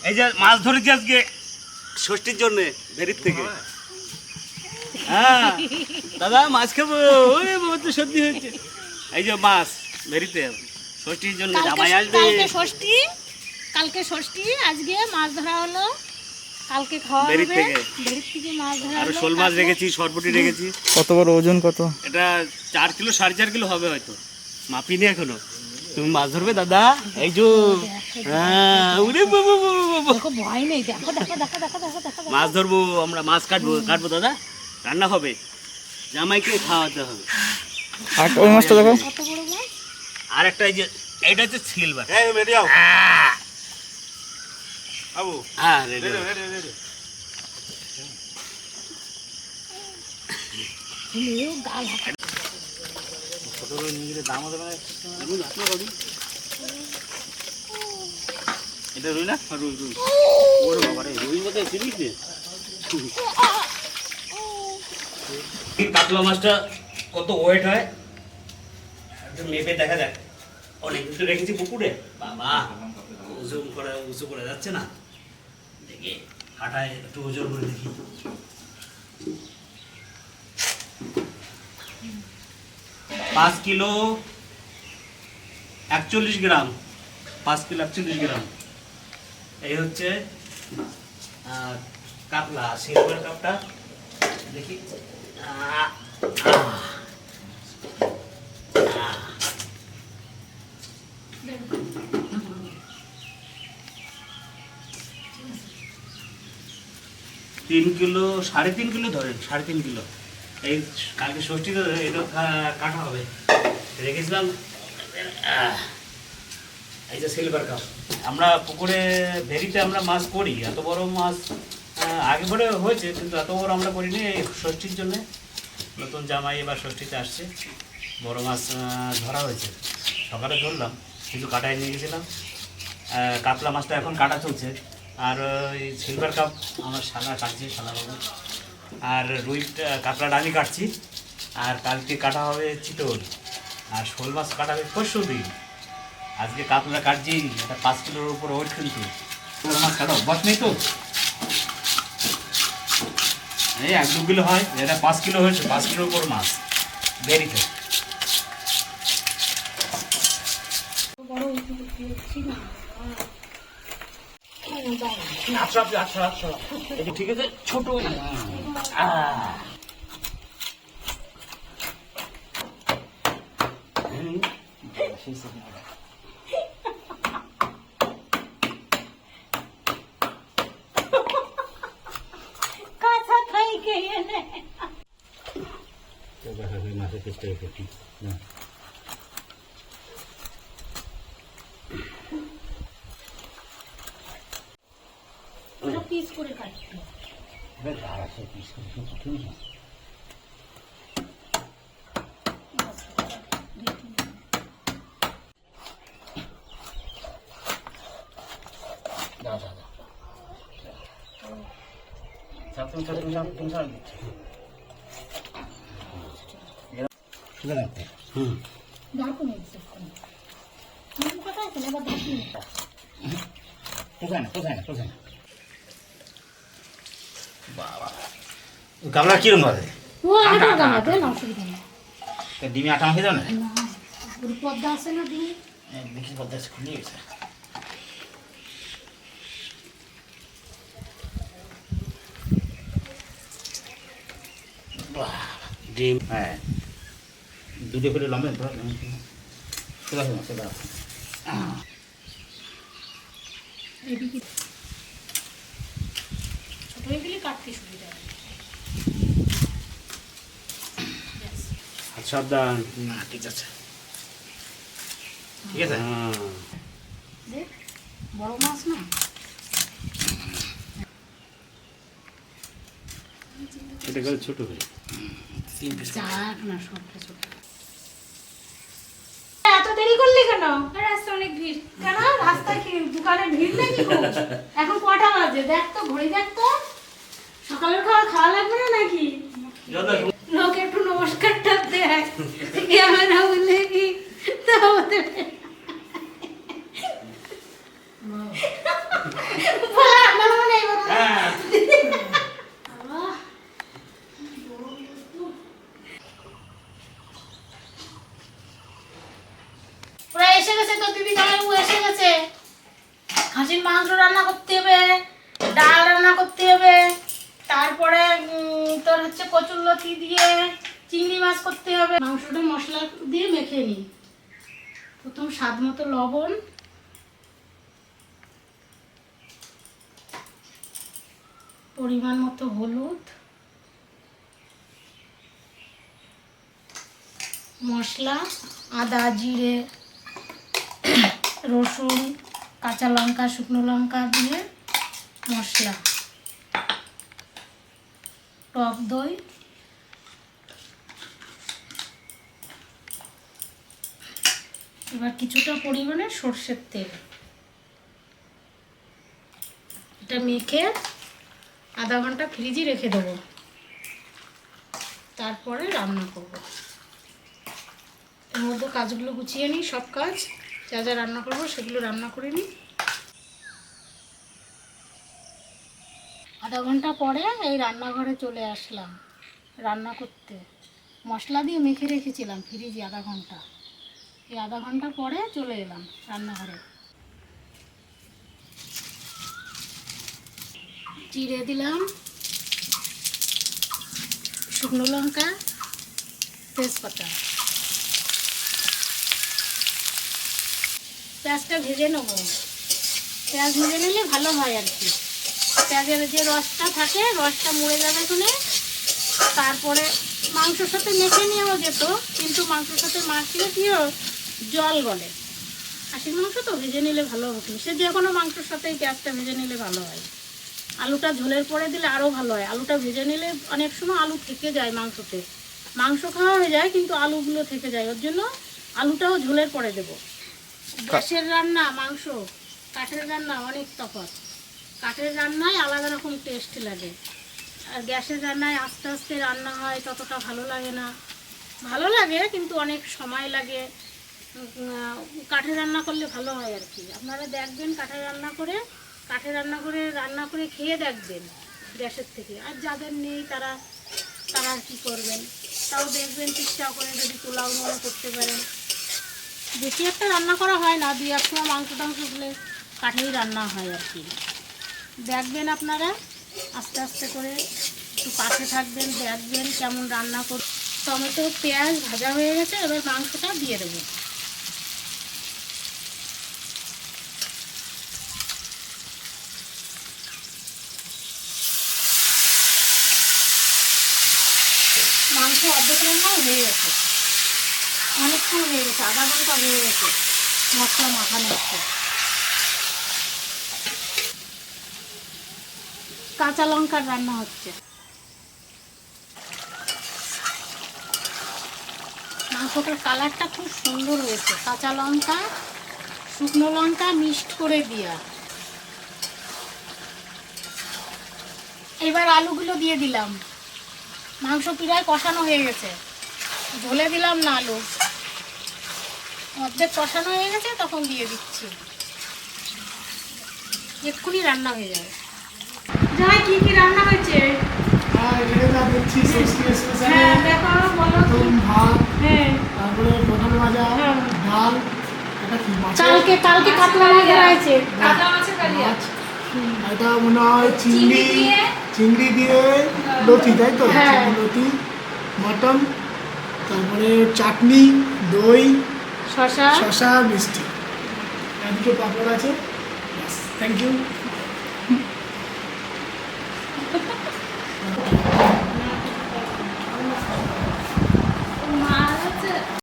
এই যে মাছ ধরেছি আজকে ষষ্ঠীর জন্য ভেরির থেকে। হ্যাঁ দাদা মাছ খাবো, ওরে বাবা তো সত্যি হচ্ছে। এই যে মাছ ভেরিতে ষষ্ঠীর জন্য জামাই আসবে। কালকে ষষ্ঠী, আজকে মাছ ধরা হলো, কালকে খাওয়া হবে। ভেরির থেকে মাছ ধরা। আর শোল মাছ রেখেছি, সরপুটি রেখেছি। কত বড় ওজন? কত? এটা 4 কিলো 4.5 কিলো হবে হয়তো, মাপিনি এখনো। তুমি মাছ ধরবে দাদা? এই যে ভয় নেই, দেখো দেখো দেখো দেখো দেখো দেখো। মাছ ধরবো আমরা, মাছ কাটবো দাদা, রান্না হবে, জামাইকে খাওয়াতে হবে। আর ওই মাছটা দেখো, কত বড় মাছ। আর একটা এই যে এইটা হচ্ছে সিলভার। আবু হ্যাঁ রেডি। গাল হাতে এটা রুই না? রুই রুই। ওরে বাবা রে, রুই মধ্যে চিনিস নে? কাতলা মাছটা কত ওয়েট হয় একটু মেপে দেখা যাক। অনেক কিছু রেখেছি পুকুরে, বাবা উঁচু করে যাচ্ছে না, দেখি কাটায় একটু ওজন করে দেখি। 5 কিলো 41 গ্রাম, 5 কিলো 41 গ্রাম। এই হচ্ছে কাতলা সিলভার কাপটা, দেখি। 3 কিলো 3.5 কিলো ধরেন, 3.5 কিলো। এই কালকে ষষ্ঠী তো, এটা কাটা হবে, রেখেছিলাম। এই যে সিলভার কাপ, আমরা পুকুরে ভেরিতে আমরা মাছ করি, এত বড় মাছ আগে পরে হয়েছে, কিন্তু এত বড় আমরা করিনি। এই ষষ্ঠীর জন্য নতুন জামাই এবার ষষ্ঠীতে আসছে, বড় মাছ ধরা হয়েছে। সকালে ধরলাম, কিছু কাটায় নিয়ে গেছিলাম। কাতলা মাছটা এখন কাটা চলছে। আর ওই সিলভার কাপ আমার শালা কাটছে, শালা বাবু। আর রুই কাতলাটা আমি কাটছি। আর কালকে কাটা হবে চিতল, আর শোল মাছ কাটা হবে পরশু দিন। আজকে কাতলা কাটছি, এটা 5 কিলোর উপর ওয়েট, কিন্তু শোল মাছ কাটা অভ্যাস নেই তো। এই 1-2 কিলো হয়, এটা 5 কিলো হয়েছে, 5 কিলোর উপর মাছ বেরিতে। ঠিক আছে, ছোট কাঁচা খাই খেয়ে নে। মাছের চেষ্টা করছি না। পিস করে কাটতে গামলা কিরম হবে? ডিমে আটা মাখিয়ে দাও না, পদ্মা আছে না ডিম, দেখি পদ্মা খুলে গেছে। ডিম, হ্যাঁ, দুটো করে লম্বা ছোট হয়ে গেলে কাটতে সুবিধা হয়। সাবধান, ঠিক আছে, ঠিক আছে। বড় মাছ না, এটা গেল ছোট হয়ে যাক না, সবটা ছোট। এত দেরি করলি কেন? রাস্তা অনেক ভিড়। কেন রাস্তায় কি দোকানে ভিড় নাকি? এখন কটা বাজে দেখ তো, ঘড়ি দেখ তো। সকালের খাওয়া লাগবে না নাকি? লোক একটু নমস্কারটা দেয়, ক্যামেরা বলে কি তা বলা আপনার মনে এই কথা হ্যাঁ আল্লাহ ওরা এসে গেছে তো দিদি জামাইবাবু এসে গেছে খাসির মাংস রান্না করতে হবে ডাল রান্না করতে হবে তারপরে তোর হচ্ছে কচুরলতি দিয়ে চিংড়ি মাছ করতে হবে মাংসটা মশলা দিয়ে মেখে নিই প্রথম স্বাদ মতো লবণ পরিমাণ মতো হলুদ মশলা আদা জিরে রসুন কাঁচা লঙ্কা শুকনো লঙ্কা দিয়ে মশলা টক দই এবার কিছুটা পরিমাণে সর্ষের তেল এটা মেখে আধা ঘন্টা ফ্রিজে রেখে দেবো তারপরে রান্না করব এর মধ্যে কাজগুলো গুছিয়ে নিই সব কাজ যা যা রান্না করবো সেগুলো রান্না করে নিই আধা ঘন্টা পরে এই রান্নাঘরে চলে আসলাম রান্না করতে মশলা দিয়ে মেখে রেখেছিলাম ফ্রিজে আধা ঘন্টা এই আধা ঘন্টা পরে চলে এলাম রান্নাঘরে জিরে দিলাম শুকনো লঙ্কা তেজপাতা পেঁয়াজটা ভেজে নেবো পেঁয়াজ ভেজে নিলে ভালো হয় আর কি পেঁয়াজের যে রসটা থাকে রসটা মরে যাবে শুনে তারপরে মাংসর সাথে মেখে নেওয়া যেত কিন্তু মাংসর সাথে মাখলে দিয়েও জল গলে খাসির মাংস তো ভেজে নিলে ভালো হতো সে যে কোনো মাংসর সাথেই পেঁয়াজটা ভেজে নিলে ভালো হয় আলুটা ঝোলের পরে দিলে আরও ভালো হয় আলুটা ভেজে নিলে অনেক সময় আলু থেকে যায় মাংসতে মাংস খাওয়া হয়ে যায় কিন্তু আলুগুলো থেকে যায় ওর জন্য আলুটাও ঝোলের পরে দেবো গ্যাসের রান্না মাংস কাঠের রান্না অনেক তফাৎ কাঠের রান্নায় আলাদা রকম টেস্ট লাগে আর গ্যাসের রান্নায় আস্তে আস্তে রান্না হয় ততটা ভালো লাগে না ভালো লাগে কিন্তু অনেক সময় লাগে কাঠের রান্না করলে ভালো হয় আর কি আপনারা দেখবেন কাঠের রান্না করে রান্না করে খেয়ে দেখবেন গ্যাসের থেকে আর যাদের নেই তারা আর কি করবেন তাও দেখবেন চেষ্টা করে যদি পোলাও মনে করতে পারেন বেশি একটা রান্না করা হয় না দুই এক সময় মাংস টাংস হলে কাঠেই রান্না হয় আর কি দেখবেন আপনারা আস্তে আস্তে করে একটু পাশে থাকবেন দেখবেন কেমন রান্না কর টমেটো পেঁয়াজ ভাজা হয়ে গেছে এবার মাংসটা দিয়ে দেবো মাংস অর্ধেক রান্নাও হয়ে গেছে অনেকক্ষণ হয়ে গেছে আধা ঘন্টা হয়ে গেছে মশলা মাখানো হচ্ছে কাঁচা লঙ্কার রান্না হচ্ছে মাংসটার কালারটা খুব সুন্দর হয়েছে কাঁচা লঙ্কা শুকনো লঙ্কা মিক্সড করে দিয়া এবার আলুগুলো দিয়ে দিলাম মাংস প্রায় কষানো হয়ে গেছে ঝোলে দিলাম না আলু অর্ধেক কষানো হয়ে গেছে তখন দিয়ে দিচ্ছি এক্ষুনি রান্না হয়ে যাবে যাই কি কি রান্না হয়েছে হ্যাঁ দেখো বলো হ্যাঁ তারপরে পটল ভাজা ডাল কালকে কাতলা মাছ রয়েছে এটা মনে হয় চিংড়ি দিয়ে লতি তাই তো চিংড়ি লতি মটন তারপরে চাটনি দই শসা মিষ্টি আর দুটো পাঁপড় আছে থ্যাংক ইউ